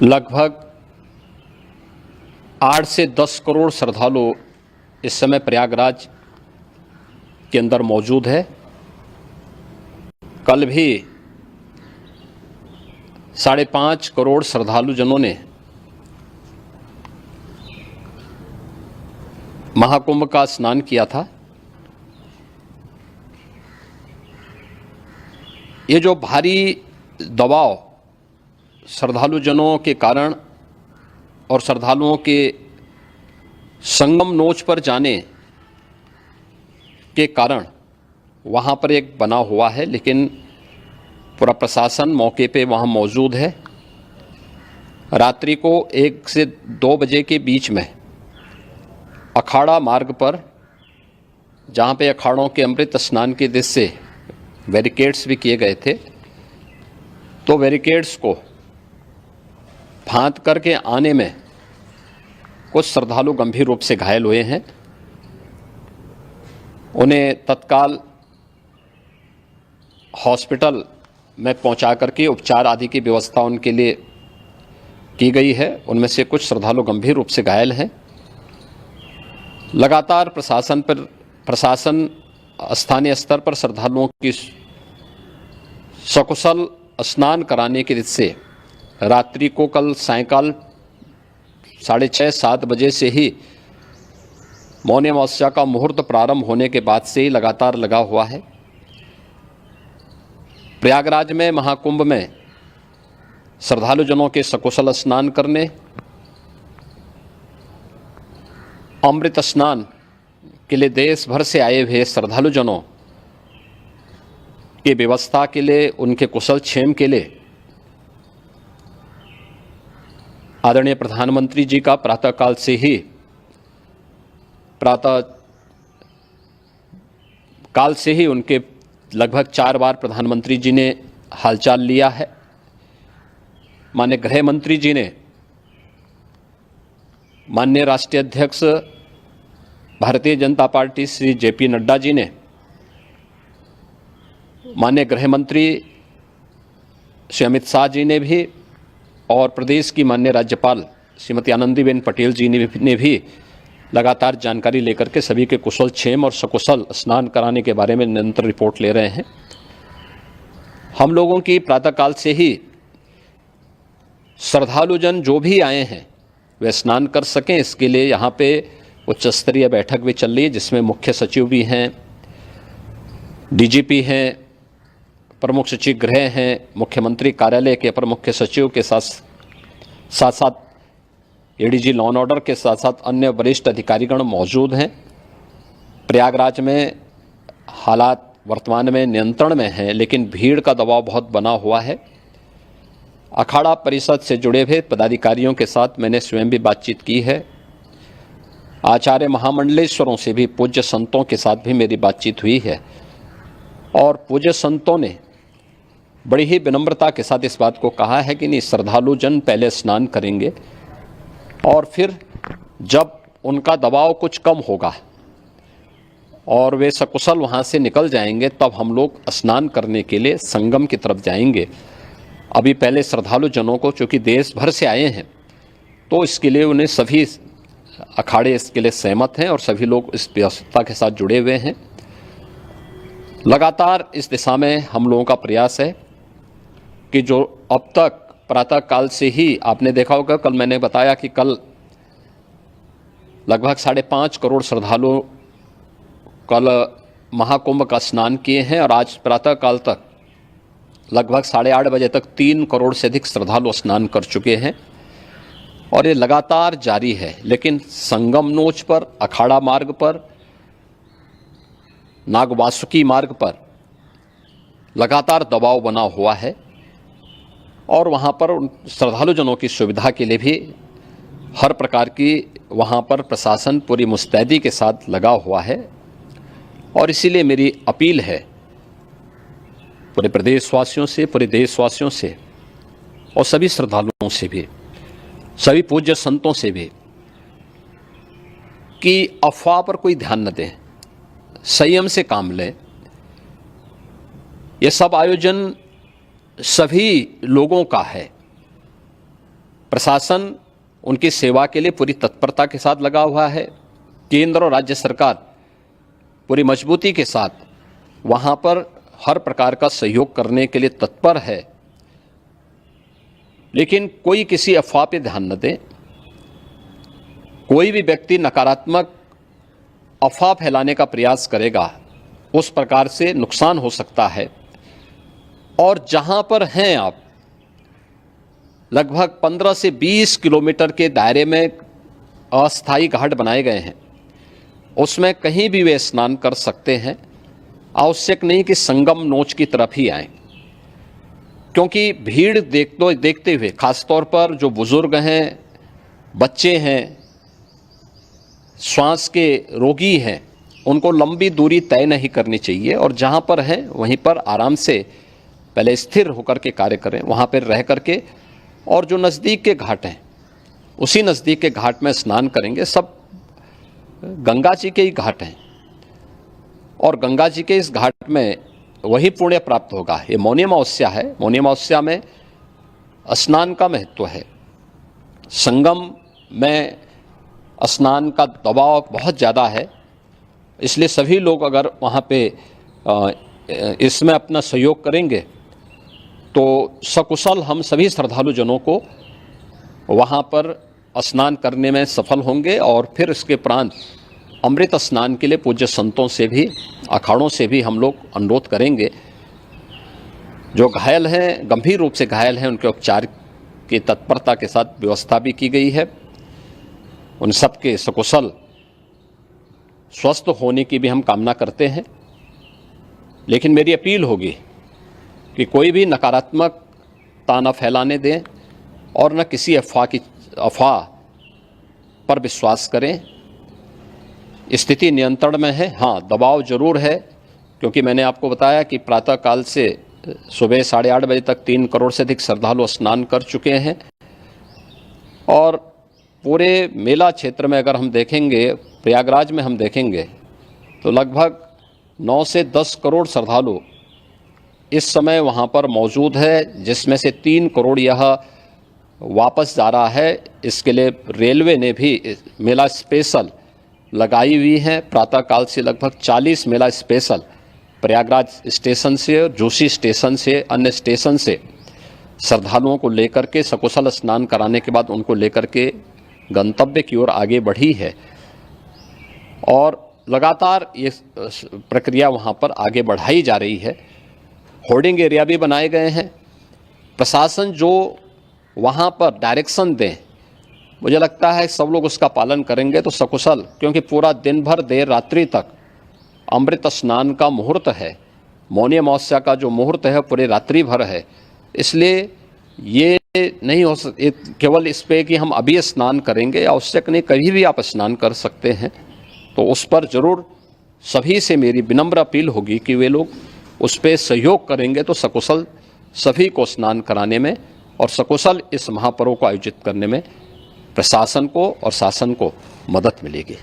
लगभग 8 से 10 करोड़ श्रद्धालु इस समय प्रयागराज के अंदर मौजूद है। कल भी 5.5 करोड़ श्रद्धालु जनों ने महाकुंभ का स्नान किया था। ये जो भारी दबाव श्रद्धालु जनों के कारण और श्रद्धालुओं के संगम नोच पर जाने के कारण वहाँ पर एक बना हुआ है, लेकिन पूरा प्रशासन मौके पे वहाँ मौजूद है। रात्रि को 1 से 2 बजे के बीच में अखाड़ा मार्ग पर, जहाँ पे अखाड़ों के अमृत स्नान के दृश्य से बैरिकेड्स भी किए गए थे, तो बैरिकेड्स को फांद करके आने में कुछ श्रद्धालु गंभीर रूप से घायल हुए हैं। उन्हें तत्काल हॉस्पिटल में पहुंचा करके उपचार आदि की व्यवस्था उनके लिए की गई है। उनमें से कुछ श्रद्धालु गंभीर रूप से घायल हैं। लगातार प्रशासन स्थानीय स्तर पर श्रद्धालुओं की सकुशल स्नान कराने के दृष्टि से रात्रि को कल सायंकाल 6:30-7 बजे से ही मौनी अमावस्या का मुहूर्त प्रारंभ होने के बाद से ही लगातार लगा हुआ है। प्रयागराज में महाकुंभ में श्रद्धालु जनों के सकुशल स्नान करने, अमृत स्नान के लिए देश भर से आए हुए श्रद्धालु जनों की व्यवस्था के लिए, उनके कुशल क्षेम के लिए आदरणीय प्रधानमंत्री जी का प्रातःकाल से ही उनके लगभग 4 बार प्रधानमंत्री जी ने हालचाल लिया है। माननीय गृह मंत्री जी ने, माननीय राष्ट्रीय अध्यक्ष भारतीय जनता पार्टी श्री JP नड्डा जी ने, माननीय गृह मंत्री श्री अमित शाह जी ने भी, और प्रदेश की माननीय राज्यपाल श्रीमती आनंदीबेन पटेल जी ने भी लगातार जानकारी लेकर के सभी के कुशल क्षेम और सकुशल स्नान कराने के बारे में निरंतर रिपोर्ट ले रहे हैं। हम लोगों की प्रातःकाल से ही श्रद्धालु जन जो भी आए हैं वे स्नान कर सकें, इसके लिए यहाँ पे उच्च स्तरीय बैठक भी चल रही है, जिसमें मुख्य सचिव भी हैं, DGP हैं, प्रमुख सचिव गृह हैं, मुख्यमंत्री कार्यालय के अपर मुख्य सचिव के साथ ADG लॉ एंड ऑर्डर के साथ साथ अन्य वरिष्ठ अधिकारीगण मौजूद हैं। प्रयागराज में हालात वर्तमान में नियंत्रण में हैं, लेकिन भीड़ का दबाव बहुत बना हुआ है। अखाड़ा परिषद से जुड़े हुए पदाधिकारियों के साथ मैंने स्वयं भी बातचीत की है। आचार्य महामंडलेश्वरों से भी, पूज्य संतों के साथ भी मेरी बातचीत हुई है, और पूज्य संतों ने बड़ी ही विनम्रता के साथ इस बात को कहा है कि नहीं, श्रद्धालु जन पहले स्नान करेंगे और फिर जब उनका दबाव कुछ कम होगा और वे सकुशल वहाँ से निकल जाएंगे, तब हम लोग स्नान करने के लिए संगम की तरफ जाएंगे। अभी पहले श्रद्धालु जनों को, चूँकि देश भर से आए हैं, तो इसके लिए उन्हें सभी अखाड़े इसके लिए सहमत हैं और सभी लोग इस व्यवस्था के साथ जुड़े हुए हैं। लगातार इस दिशा में हम लोगों का प्रयास है कि जो अब तक प्रातःकाल से ही आपने देखा होगा, कल मैंने बताया कि कल लगभग 5.5 करोड़ श्रद्धालु कल महाकुंभ का स्नान किए हैं, और आज प्रातःकाल तक लगभग 8:30 बजे तक 3 करोड़ से अधिक श्रद्धालु स्नान कर चुके हैं, और ये लगातार जारी है। लेकिन संगम नोच पर, अखाड़ा मार्ग पर, नागवासुकी मार्ग पर लगातार दबाव बना हुआ है, और वहाँ पर श्रद्धालु जनों की सुविधा के लिए भी हर प्रकार की वहाँ पर प्रशासन पूरी मुस्तैदी के साथ लगा हुआ है। और इसीलिए मेरी अपील है पूरे प्रदेशवासियों से, पूरे देशवासियों से, और सभी श्रद्धालुओं से भी, सभी पूज्य संतों से भी, कि अफवाह पर कोई ध्यान न दें, संयम से काम लें। ये सब आयोजन सभी लोगों का है, प्रशासन उनकी सेवा के लिए पूरी तत्परता के साथ लगा हुआ है। केंद्र और राज्य सरकार पूरी मजबूती के साथ वहाँ पर हर प्रकार का सहयोग करने के लिए तत्पर है। लेकिन कोई किसी अफवाह पे ध्यान न दे। कोई भी व्यक्ति नकारात्मक अफवाह फैलाने का प्रयास करेगा, उस प्रकार से नुकसान हो सकता है। और जहां पर हैं आप, लगभग 15 से 20 किलोमीटर के दायरे में अस्थायी घाट बनाए गए हैं, उसमें कहीं भी वे स्नान कर सकते हैं। आवश्यक नहीं कि संगम नोच की तरफ ही आएं, क्योंकि भीड़ देखते हुए खासतौर पर जो बुजुर्ग हैं, बच्चे हैं, श्वास के रोगी हैं, उनको लंबी दूरी तय नहीं करनी चाहिए और जहां पर हैं वहीं पर आराम से पहले स्थिर होकर के कार्य करें, वहां पर रह करके। और जो नज़दीक के घाट हैं, उसी नज़दीक के घाट में स्नान करेंगे। सब गंगा जी के ही घाट हैं और गंगा जी के इस घाट में वही पुण्य प्राप्त होगा। ये मौनी अमावस्या है। मौनी अमावस्या में स्नान का महत्व है। संगम में स्नान का दबाव बहुत ज़्यादा है, इसलिए सभी लोग अगर वहाँ पे इसमें अपना सहयोग करेंगे तो सकुशल हम सभी श्रद्धालु जनों को वहाँ पर स्नान करने में सफल होंगे। और फिर इसके उपरांत अमृत स्नान के लिए पूज्य संतों से भी, अखाड़ों से भी हम लोग अनुरोध करेंगे। जो घायल हैं, गंभीर रूप से घायल हैं, उनके उपचार की तत्परता के साथ व्यवस्था भी की गई है। उन सब के सकुशल स्वस्थ होने की भी हम कामना करते हैं। लेकिन मेरी अपील होगी कि कोई भी नकारात्मकता न फैलाने दें और न किसी अफवाह पर विश्वास करें। स्थिति नियंत्रण में है। हाँ, दबाव जरूर है, क्योंकि मैंने आपको बताया कि प्रातःकाल से सुबह 8:30 बजे तक 3 करोड़ से अधिक श्रद्धालु स्नान कर चुके हैं। और पूरे मेला क्षेत्र में अगर हम देखेंगे, प्रयागराज में हम देखेंगे तो लगभग 9 से 10 करोड़ श्रद्धालु इस समय वहाँ पर मौजूद है, जिसमें से 3 करोड़ यह वापस जा रहा है। इसके लिए रेलवे ने भी मेला स्पेशल लगाई हुई है। प्रातःकाल से लगभग 40 मेला स्पेशल प्रयागराज स्टेशन से और जोशी स्टेशन से, अन्य स्टेशन से श्रद्धालुओं को लेकर के सकुशल स्नान कराने के बाद उनको लेकर के गंतव्य की ओर आगे बढ़ी है। और लगातार ये प्रक्रिया वहाँ पर आगे बढ़ाई जा रही है। होर्डिंग एरिया भी बनाए गए हैं। प्रशासन जो वहाँ पर डायरेक्शन दें, मुझे लगता है सब लोग उसका पालन करेंगे तो सकुशल, क्योंकि पूरा दिन भर देर रात्रि तक अमृत स्नान का मुहूर्त है। मौनी अमावस्या का जो मुहूर्त है पूरे रात्रि भर है। इसलिए ये नहीं हो केवल इस पे कि हम अभी स्नान करेंगे, आवश्यक नहीं, कभी भी आप स्नान कर सकते हैं। तो उस पर जरूर सभी से मेरी विनम्र अपील होगी कि वे लोग उस पर सहयोग करेंगे तो सकुशल सभी को स्नान कराने में और सकुशल इस महापर्व को आयोजित करने में प्रशासन को और शासन को मदद मिलेगी।